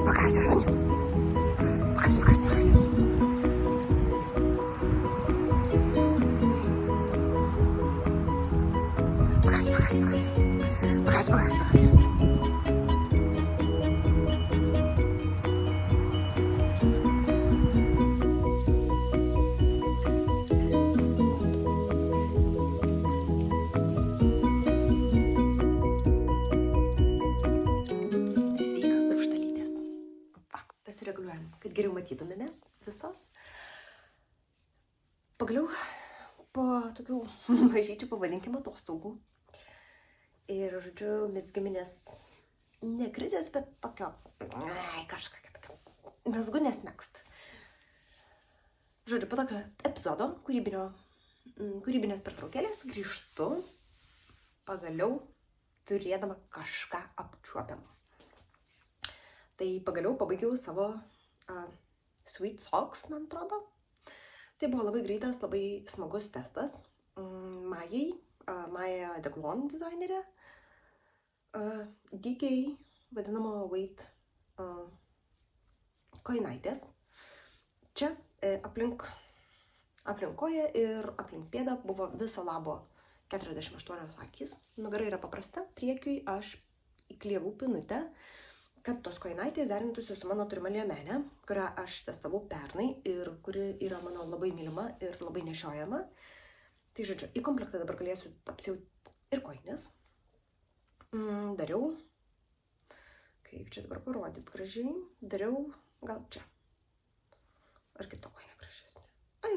Покажи, Женя. Покажи, покажи, покажи. Покажи, покажи, покажи. Покажи, покажи, покажи. Sveikas, darbštalytės. Va, pasireguliuojam, kad geriau matytumėmės visos. Pagaliau po tokių mažyčių, pavadinkime, atostogų. Ir, žodžiu, mes giminės ne krizės, bet tokio, mezgu nesmegst. Žodžiu, po tokio epizodo, kūrybinės pertraukėlės, grįžtu pagaliau turėdama kažką apčiuopiamą. Tai pagaliau pabaigiau savo Sweet Socks, man atrodo. Tai buvo labai greitas, labai smagus testas. Maja Deglon dizainerė, DK vadinamo Weight kojinaitės. Čia aplink koją ir aplink pėdą buvo viso labo 48 akys. Nugara yra paprasta, priekiui aš įklijavau pinutę, kad tos kojinaitės derintųsi su mano turima liemenė, kurią aš testavau pernai ir kuri yra mano labai mylima ir labai nešiojama. Tai žodžiu, į komplektą dabar galėsiu apsiauti ir kojinės. Dariau, kaip čia dabar parodyt gražiai, dariau gal čia. Ar kita kojinė gražesnė?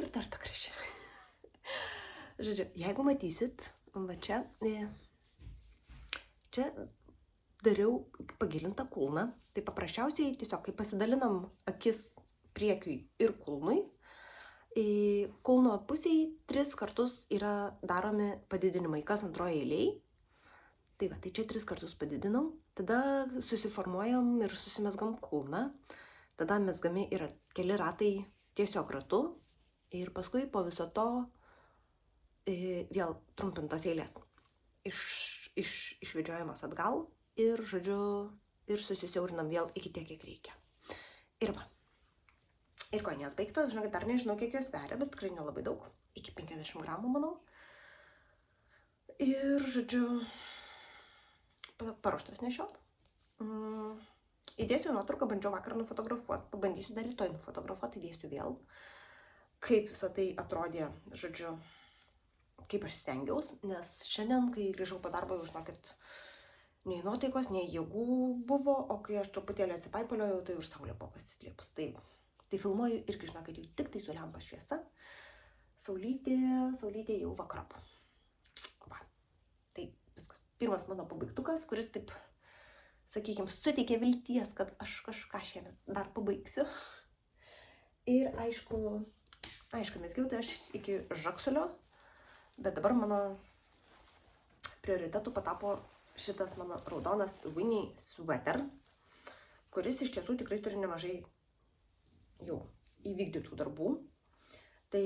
Ir dar ta graži. Žodžiu, jeigu matysit, va čia dariau pagilintą kulną. Tai paprasčiausiai tiesiog, kai pasidalinam akis priekiui ir kulnui, kulno pusėje 3 kartus yra daromi padidinimai, kas antroje eilėje. Tai va, tai čia 3 kartus padidinau, tada susiformuojam ir susimesgam kulną, tada mesgami yra keli ratai tiesiog ratu ir paskui po viso to vėl trumpintos eilės. Išvedžiojamas atgal ir, žodžiu, ir susisiaurinam vėl iki tiek, kiek reikia. Ir va. Ir kojinės baigtos, žinokit, dar nežinau, kiek jos sveria, bet tikrai nelabai daug, iki 50 gramų, manau. Ir, žodžiu, paruoštas nešiot. Įdėsiu nuotrauką, bandžiau vakar nufotografuoti, pabandysiu dar rytoj nufotografuoti, įdėsiu vėl. Kaip visą tai atrodė, žodžiu, kaip aš stengiaus, nes šiandien, kai grįžau po darbo, jau žinokit, nei nuotaikos, nei jėgų buvo, o kai aš truputėlį atsipaipaliojau, tai už saulė buvo pasislėpus. Tai filmuoju irgi, žinokit, jau tik tai su lempos šviesa. Saulytė jau vakarop. Va. Tai viskas. Pirmas mano pabaigtukas, kuris taip, sakykime, suteikė vilties, kad aš kažką šiandien dar pabaigsiu. Ir aišku, mesgiau tai aš iki žaksulio, bet dabar mano prioritetų patapo šitas mano raudonas Winnie sweater, kuris iš tiesų tikrai turi nemažai jau įvykdytų darbų. Tai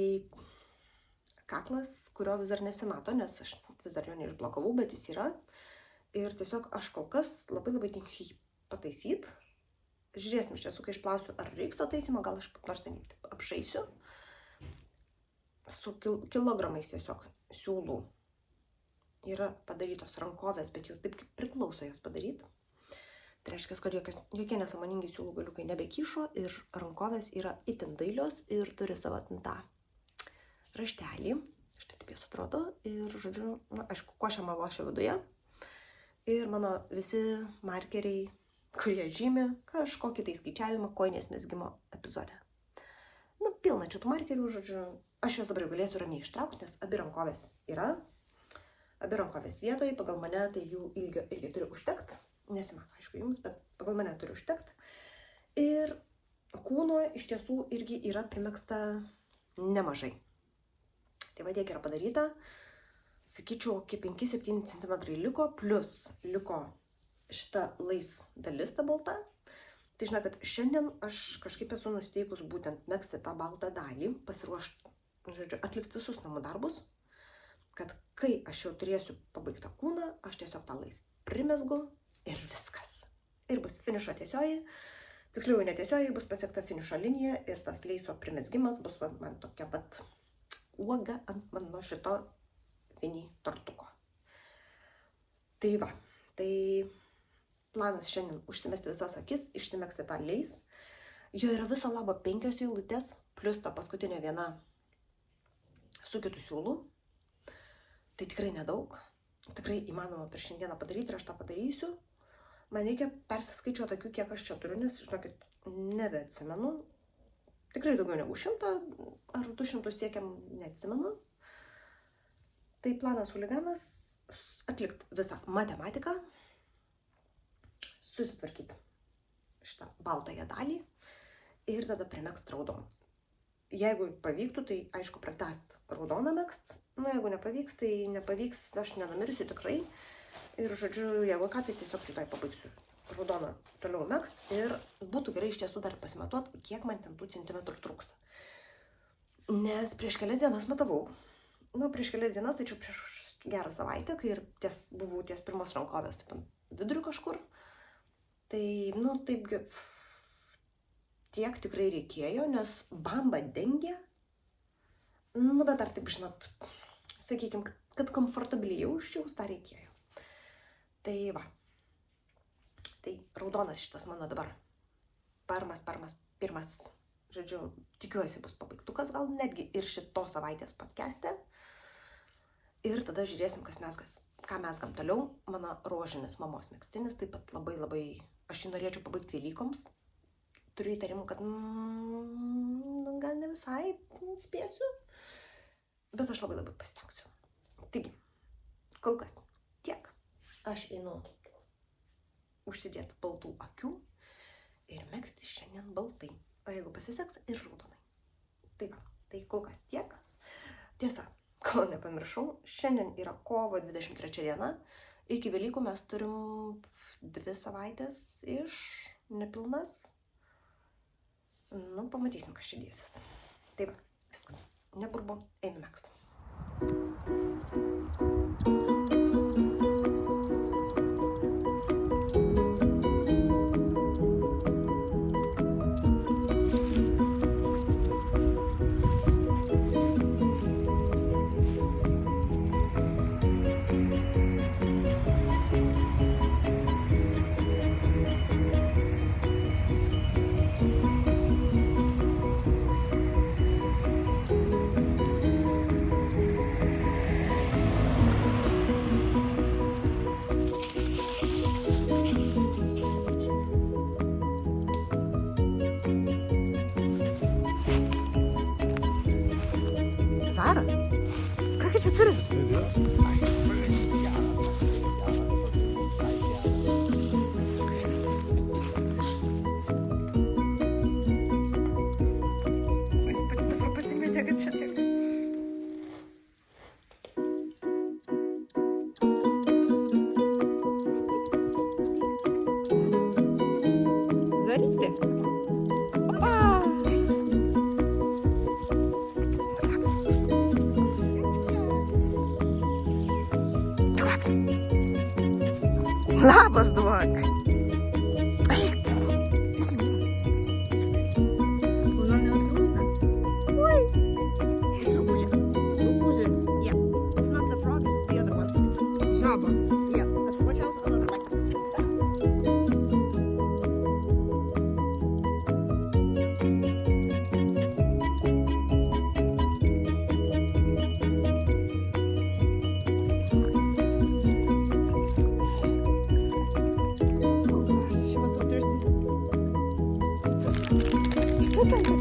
kaklas, kurio vis dar nesimato, nes aš vis dar jo neišblokavau, bet jis yra. ir tiesiog aš kol kas labai tinkiu jį pataisyti. Žiūrėsim iš tiesų, kai išplausiu, ar reiks to taisymo, gal aš kaip nors ten apšaisiu. Su kilogramais tiesiog siūlų yra padarytos rankovės, bet jau taip kaip priklauso jas padaryti. Tai reiškia, kad jokie nesąmoningi siūlų galiukai nebekyšo ir rankovės yra itin dailios ir turi savo tą raštelį. Štai taip jas atrodo ir, žodžiu, na, aišku, košiama lošia viduje. Ir mano visi markeriai, kurie žymi kažkokį tai skaičiavimą kojinės mezgimo epizode. Nu, pilna čia tų markerių, žodžiu, aš juos dabar galėsiu ramiai ištraukti, nes abi rankovės yra. Abi rankovės vietoje, pagal mane tai jų ilgio irgi turi užtekti. Nesimato, aišku, jums, bet pagal mane turi užtekti. Ir kūno iš tiesų irgi yra primegzta nemažai. Tai va tiek yra padaryta. Sakyčiau, iki 5-7 cm liko, plus liko šita lais dalis, ta balta. Tai žinau, kad šiandien aš kažkaip esu nusiteikus būtent megzti tą baltą dalį, pasiruošti, žodžiu, atlikti visus namų darbus, kad kai aš jau turėsiu pabaigtą kūną, aš tiesiog tą lais primezgu ir viskas. Ir bus finišo tiesioji, tiksliau netiesioji, bus pasiekta finišo linija ir tas leiso primezgimas bus man tokia pat uoga ant mano šito mini tortuko. Tai va, tai planas šiandien užsimesti visas akis, išsimegzti tą leis. Jo yra viso labo 5 eilutės, plus ta paskutinė viena su kitų siūlų. Tai tikrai nedaug, tikrai įmanoma per šiandieną padaryti ir aš tą padarysiu. Man reikia persiskaičiuoti akių, kiek aš čia turiu, nes, žinokit, nebeatsimenu. Tikrai daugiau negu 100 ar 200 siekiam, neatsimenu. Tai planas huliganas atlikti visą matematiką, susitvarkyti šitą baltąją dalį ir tada primegzti raudoną. Jeigu pavyktų, tai aišku pratęsti raudoną megzti. Nu, jeigu nepavyks, tai nepavyks, aš nenumirsiu tikrai. Ir, žodžiu, jeigu ką, tai tiesiog rytoj pabaigsiu raudoną toliau megzti. Ir būtų gerai iš tiesų dar pasimatuoti, kiek man ten tų centimetrų trūksta. Nes prieš kelias dienas matavau. Nu, prieš kelias dienas, tai čia prieš gerą savaitę, kai ir buvau ties pirmos rankovės, taip ant vidurių kažkur. Tai, nu, taipgi, tiek tikrai reikėjo, nes bamba dengė. Nu, bet dar taip, žinot, sakykime, kad komfortabiliai jausčiaus, tą reikėjo. Tai va. Tai raudonas šitas mano dabar pirmas, žodžiu, tikiuosi bus pabaigtukas, gal netgi ir šitos savaitės podcast'e. Ir tada žiūrėsim, ką mesgam toliau. Mano rožinis mamos megztinis, taip pat labai, aš jį norėčiau pabaigti Velykoms. Turiu įtarimų, kad gal ne visai spėsiu, bet aš labai pasitengsiu. Taigi, kol kas tiek. Aš einu užsidėti baltų akių ir megzti šiandien baltai. O jeigu pasiseks, ir raudonai. Tai va, tai kol kas tiek. Tiesa, kol nepamiršau, šiandien yra kovo 23 diena. Iki Velykų mes turim 2 savaitės iš nepilnas. Nu, pamatysim, kas čia dėsis. Tai va, viskas. Neburbu, einu megzti. Zara, ką čia turi? Dabar pasimetė, kad čia tiek. Зарите. Опа! Labas duok. Вона не отруйна. Ой. Друбужик. Yeah. It's not the frog, the other one. Жаба. Yeah. Let's watch out another one. She was so thirsty. Что там такое?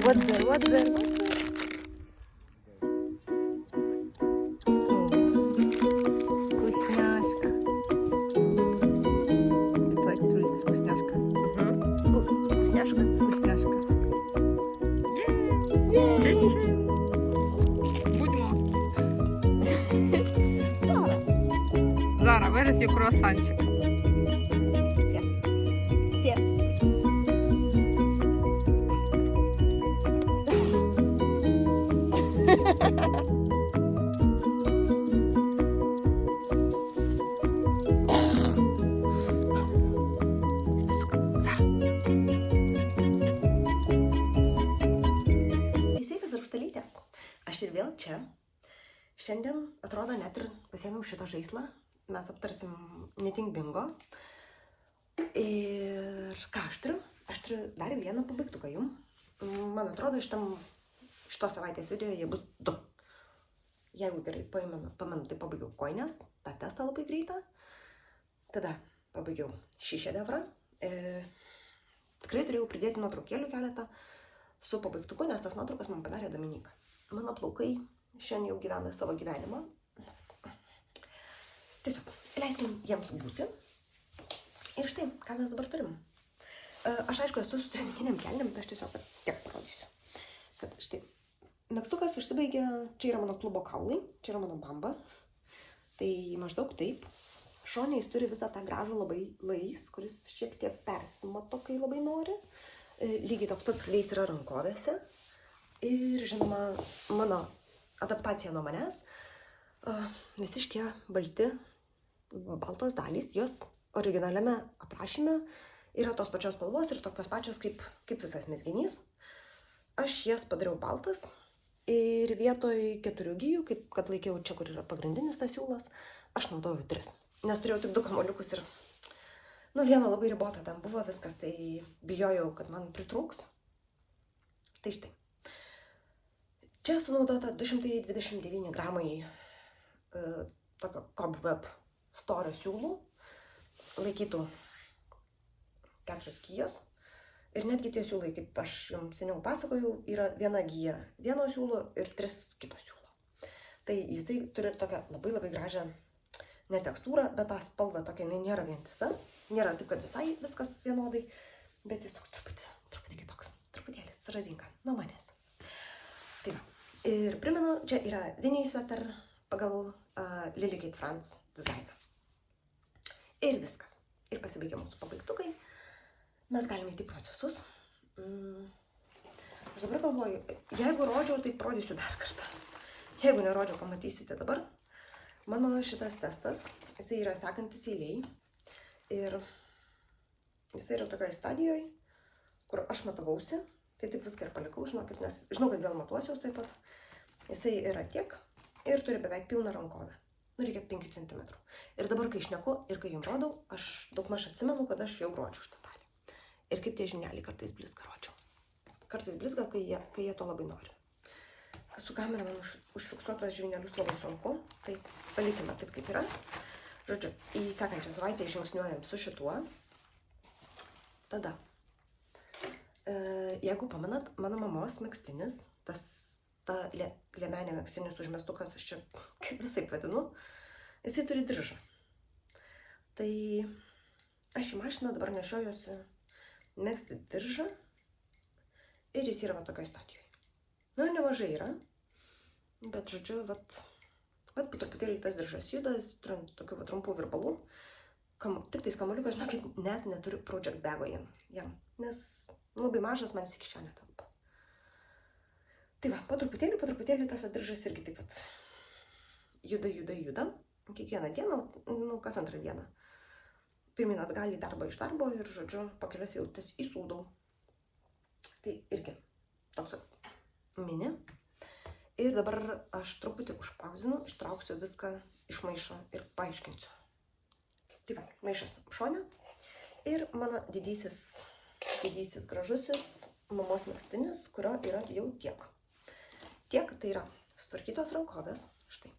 Вот there. Вкусняшка. It's like treats, вкусняшка. Вкусняшка. Вкусняшка. Будьмо. Зара, where is your круасанчик? Sveikas Rūgštalytės. Aš ir vėl čia. Šiandien, atrodo, net ir pasiėmiau šitą žaislą. Mes aptarsim Knitting Bingo. Ir ką aš turiu? Aš turiu dar vieną pabaigtuką jum. Man atrodo, šitos savaitės video jie bus 2. Jeigu gerai pamenu, tai pabaigiau kojines, tą testą labai greitą. Tada pabaigiau šį šedevrą. Tikrai turėjau pridėti nuotraukėlių keletą su pabaigtuku, nes tas nuotraukas man padarė Dominika. Mano plaukai šiandien jau gyvena savo gyvenimą. Tiesiog, leiskim jiems būti. Ir štai, ką mes dabar turim. Aš aišku esu su treninginiam kelnėm, bet aš tiesiog tiek parodysiu. Kad štai, megztukas užsibaigė, čia yra mano klubo kaulai, čia yra mano bamba. Tai maždaug taip. Šone jis turi visą tą gražų labai lais, kuris šiek tiek persimato, kai labai nori. Lygiai toks pats leis yra rankovėse. Ir žinoma, mano adaptacija nuo manęs. Visi šitie baltos dalys, jos originaliame aprašyme yra tos pačios spalvos ir tokios pačios kaip visas mezginys. Aš jas padariau baltas ir vietoj 4 gijų, kaip kad laikiau čia, kur yra pagrindinis tas siūlas, aš naudojau 3. Nes turėjau tik 2 kamuoliukus ir vieno labai ribota ten buvo viskas, tai bijojau, kad man pritrūks. Tai štai. Čia sunaudota 229 gramai tokio cobweb storio siūlų, laikytų 4 gijos. Ir netgi tie siūlai, kaip aš jums seniau pasakojau, yra 1 gija vieno siūlo ir 3 kito siūlo. Tai jisai turi tokią labai labai gražią ne tekstūrą, bet tą spalvą tokia, jinai nėra vientisa. Nėra taip, kad visai viskas vienodai, bet jis toks truputį kitoks, truputėlis razinga nuo manęs. Tai va. Ir primenu, čia yra Vinnie Sweater pagal Lily Kate France dizainą. Ir viskas. Ir pasibaigia mūsų pabaigtukai. Mes galime įti procesus. Aš dabar galvoju, jeigu rodžiau, tai rodysiu dar kartą. Jeigu nerodžiau, pamatysite dabar. Mano šitas testas, jisai yra sekantis eiliai. Ir jisai yra tokioje stadijoje, kur aš matavausi, tai taip viską ir palikau, žinokit, nes žinau, kad vėl matuosiuos taip pat. Jisai yra tiek ir turi beveik pilną rankovę. Reikia 5 cm. Ir dabar, kai šneku ir kai jums rodau, aš daugmaž atsimenu, kad aš jau rodžiau šitą dalį. Ir kaip tie žineliai kartais blizga rodžiau. Kartais blizga, kai jie to labai nori. Su kamera man užfiksuotos žvynelius labai sunku, tai palikime taip, kaip yra. Žodžiu, į sekančią savaitę žingsniuojam su šituo. Tada, jeigu pamenat, mano mamos megztinis, ta liemenė megztinis užmestukas, aš čia kaip visai vadinu, jisai turi diržą. Tai aš į mašiną dabar nešiojuosi megzti diržą ir jis yra va tokioj stadijoje. Nemažai yra, bet žodžiu, po truputėlį tas diržas juda, jis turi tokių trumpų virbalų. Tik tais kamuoliukas, žinokit, net neturiu project bago jam, nes labai mažas, man jis iki čia netampa. Tai va, po truputėlį tas diržas irgi taip pat juda. kiekvieną dieną, kas antrą dieną. Pirmin atgal į darbą iš darbo ir, žodžiu, po kelias eilutes įsūdau. Tai irgi toks mini. Ir dabar aš truputį užpauzinu, ištrauksiu viską iš maišo ir paaiškinsiu. Tai va, maišas šone ir mano didysis gražusis mamos megztinis, kurio yra jau tiek. Tiek tai yra sutvarkytos rankovės, štai.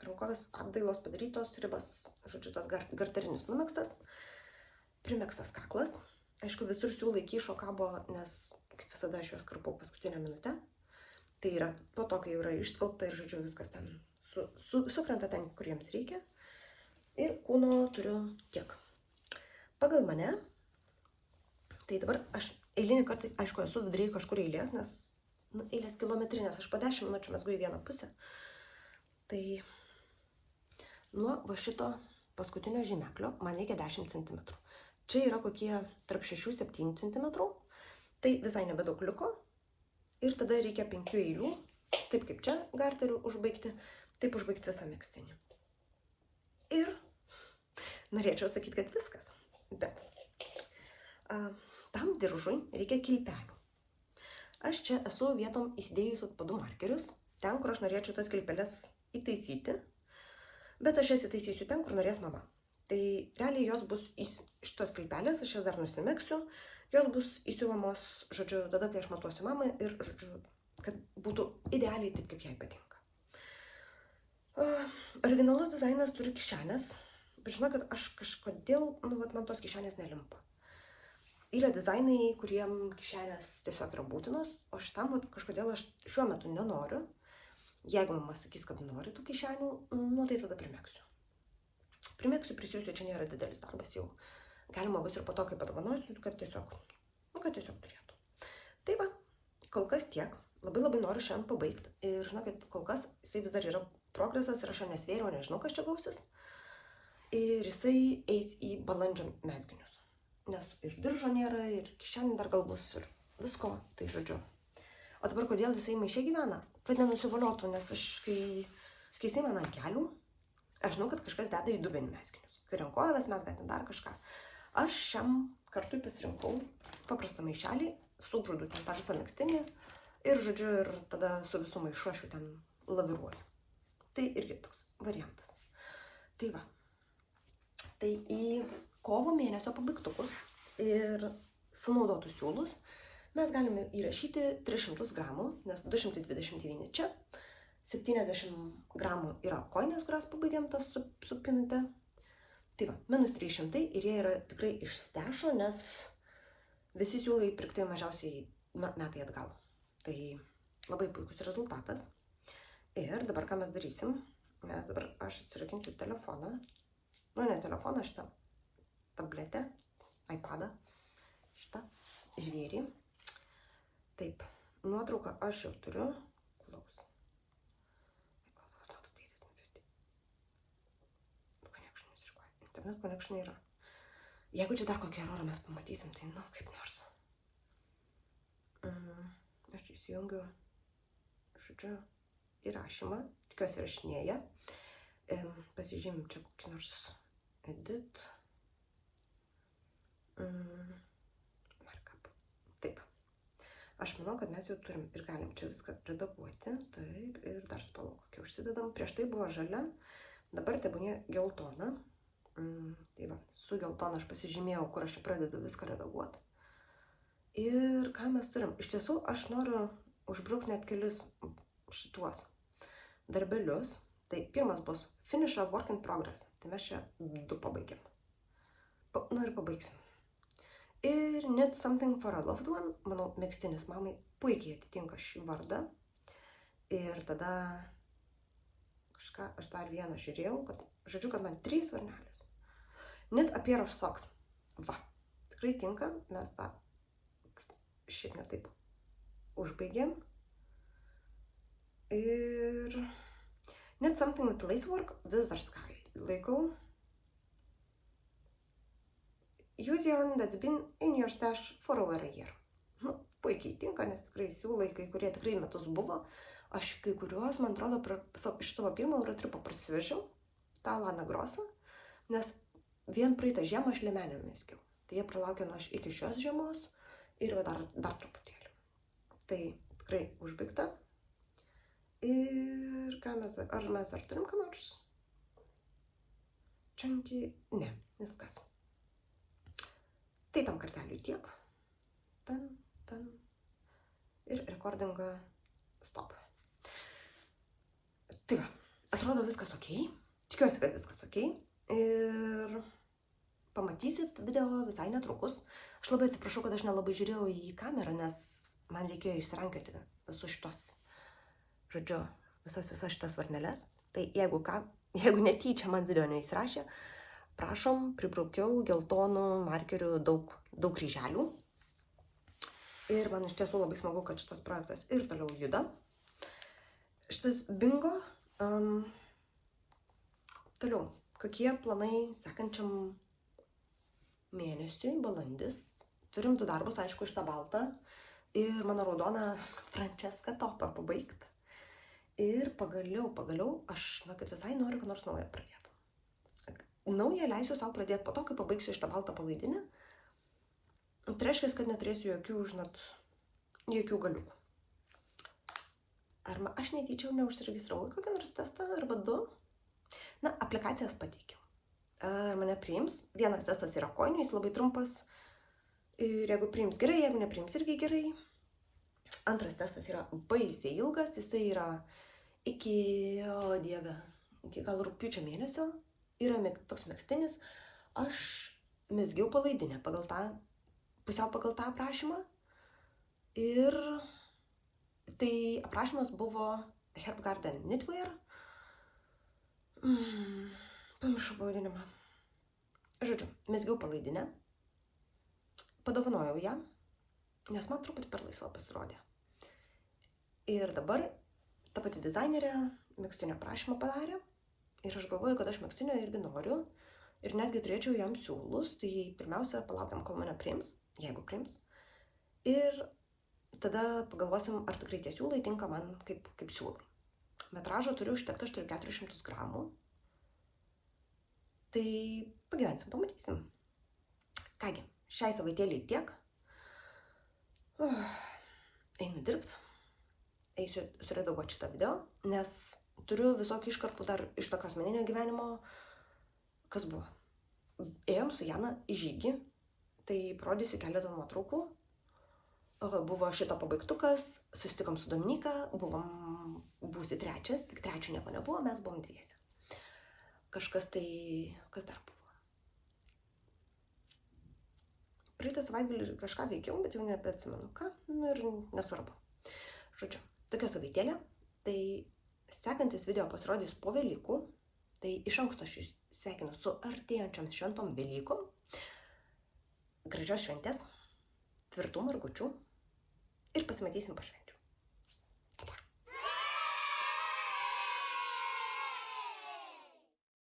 Rankovės apdailos padarytos, ribas, žodžiu, tas garterinis numegztas, primegztas kaklas. Aišku, visur siūlai kyšo kabo, nes kaip visada aš juos karpau paskutinę minutę. Tai yra po to, kai jau yra išskalbta ir, žodžiu, viskas ten sukrenta ten, kur jiems reikia. Ir kūno turiu tiek. Pagal mane, tai dabar aš eilinį kartą, aišku, esu viduryje kažkur eilės, nes eilės kilometrinės, aš po 10 minučių mezgu į vieną pusę. Tai nuo va šito paskutinio žymeklio man reikia 10 cm. Čia yra kokie tarp 6-7 cm. Tai visai nebedaug liko. Ir tada reikia 5 eilių, taip kaip čia garteriu užbaigti, taip užbaigti visą megztinį. Ir norėčiau sakyti, kad viskas. Bet tam diržui reikia kilpelių. Aš čia esu vietom įsidėjus atpadų markerius, ten, kur aš norėčiau tas kilpeles įtaisyti, bet aš jas įtaisysiu ten, kur norės mama. Tai realiai jos bus šitos kilpelės, aš jas dar nusimegsiu, jos bus įsiuvamos, žodžiu, tada, kai aš matuosiu mamą ir, žodžiu, kad būtų idealiai taip, kaip jai patinka. Originalus dizainas turi kišenės, bet žinau, kad aš kažkodėl, man tos kišenės nelimpa. Yra dizainai, kuriem kišenės tiesiog yra būtinos, o šitam kažkodėl aš šiuo metu nenoriu. Jeigu mama sakys, kad nori tų kišenių, tai tada primegsiu. Primegsiu, prisiūsiu, čia nėra didelis darbas jau. Galima bus ir po to, kai padovanosiu, kad tiesiog turėtų. Tai va, kol kas tiek. Labai noriu šiandien pabaigti. Ir žinokit, kol kas jisai vis dar yra progresas ir aš jo nesvėriau, nežinau, kas čia gausis. Ir jisai eis į balandžio mezginius. Nes ir diržo nėra, ir kišenė dar gal bus, ir visko, tai žodžiu. O dabar kodėl jisai maiše gyvena? Kad nenusivoliotų, nes aš, kai jisai man ant kelių, aš žinau, kad kažkas deda į dubenį mezginius. Kai rankovės mezga ten dar kažką. Aš šiam kartui pasirinkau paprastą maišelį, sugrūdu ten tą visą megztinį ir, žodžiu, ir tada su visų maišu aš jau ten laviruoju. Tai irgi toks variantas. Tai va. Tai į kovo mėnesio pabaigtukus ir sunaudotus siūlus mes galime įrašyti 300 gramų, nes 229 čia, 70 gramų yra koinės, kurias pabaigiam tas su pinute. Tai va, minus 300 ir jie yra tikrai iš stešo, nes visi siūlai pirkti mažiausiai metai atgal. Tai labai puikus rezultatas. Ir dabar ką mes darysim? Aš atsirakinsiu telefoną. Ne telefoną, šitą tabletę, iPadą, šitą žvėrį. Taip, nuotrauką aš jau turiu. Internet connection yra. Jeigu čia dar kokią erorą mes pamatysim, tai kaip nors. Aš įsijungiu, žodžiu, įrašymą, tikiuosi įrašinėja. Pasižymim čia kokį nors edit. Markup. Taip. Aš manau, kad mes jau turim ir galim čia viską redaguoti. Taip, ir dar spalvą kokią užsidedam. Prieš tai buvo žalia, dabar tebūnie geltona. Tai va, su geltona aš pasižymėjau, kur aš čia pradedu viską redaguoti. Ir ką mes turim? Iš tiesų, aš noriu užbrukti net kelis šituos darbelius. Tai pirmas bus finish a work in progress. Tai mes čia 2 pabaigiam. Ir pabaigsim. Ir knit something for a loved one. Manau, megztinis mamai puikiai atitinka šį vardą. Ir tada kažką aš dar vieną žiūrėjau, kad man 3 varnelės. Knit a pair of socks. Va, tikrai tinka. Mes tą šiaip netaip užbaigėm. Ir knit something with lacework vis dar skarai laikau. Use yarn that's been in your stash for over a year. Puikiai tinka, nes tikrai siūlai, kai kurie tikrai metus buvo. Aš kai kuriuos, man atrodo, iš savo pirmo Eurotripo parsivežiau. tą Lana Grosą, nes vien praeitą žiemą aš liemenę mezgiau. Tai jie pralaukė nuo iki šios žiemos ir dar truputėlį. Tai tikrai užbaigta. Ir ką mes dar turim ką nors? Čianki, ne, viskas. Tai tam karteliui tiek. Ten. Ir rekordingą stop. Tai va, atrodo viskas ok. Tikiuosi, kad viskas ok. Ir pamatysit video visai netrukus. Aš labai atsiprašau, kad aš nelabai žiūrėjau į kamerą, nes man reikėjo išsirankioti visus šitos, žodžiu, visas šitas varneles. Tai jeigu netyčia man video neįsirašė, prašom, pribraukiau geltonų markerių daug kryželių. Ir man iš tiesų labai smagu, kad šitas projektas ir toliau juda. Šitas bingo. Toliau, kokie planai sekančiam mėnesiui, balandis. Turim 2 darbus, aišku, šitą baltą ir mano raudoną Francesca topą pabaigti. Ir pagaliau aš, kad visai noriu ką nors naują pradėti. Naują leisiu savo pradėti po to, kai pabaigsiu šitą baltą palaidinę. Tai reiškia, kad neturėsiu jokių galiukų. Ar aš netyčiau neužsiregistravau kokį nors testą arba 2? Na, aplikacijas pateikiau. Ar mane priims? Vienas testas yra koinių, jis labai trumpas. Ir jeigu priims gerai, jeigu nepriims irgi gerai. Antras testas yra baisiai ilgas, jisai yra iki gal rugpjūčio mėnesio. Yra toks megztinis. Aš mezgiau palaidinę pusiau pagal tą aprašymą. Ir tai aprašymas buvo Herb Garden Knitwear. Pamiršau pavadinimą. Žodžiu, mezgiau palaidinę. Padovanojau ją, nes man truputį per laisva pasirodė. Ir dabar ta pati dizainerė megztinio aprašymą padarė. Ir aš galvoju, kad aš megztinio irgi noriu. Ir netgi turėčiau jam siūlus. Tai pirmiausia, palaukiam, kol mane priims. Jeigu priims. Ir tada pagalvosim, ar tikrai tie siūlai tinka man kaip siūlai. Metražo turiu užtekti, aš turiu 400 gramų. Tai pagyvensim, pamatysim. Kągi, šiai savaitėliai tiek. Einu dirbt. Eisiu suredaguoti šitą video, nes turiu visokių iškarpų dar iš tokio asmeninio gyvenimo. Kas buvo? Ėjom su Jana į žygį. Tai parodysiu keletą nuotraukų. Buvo šito pabaigtukas, susitikom su Dominika, būsi 3, tik 3 nieko nebuvo, mes buvom 2. Kas dar buvo? Praeitą savaitgalį kažką veikiau, bet jau nebeatsimenu ką, ir nesvarbu. Žodžiu, tokia savaitėlė, tai sekantis video pasirodys po Velykų, tai iš anksto aš jūs sveikinu su artėjančiam šventom Velykom. Gražios šventės, tvirtų margučių ir pasimatysim po šventės.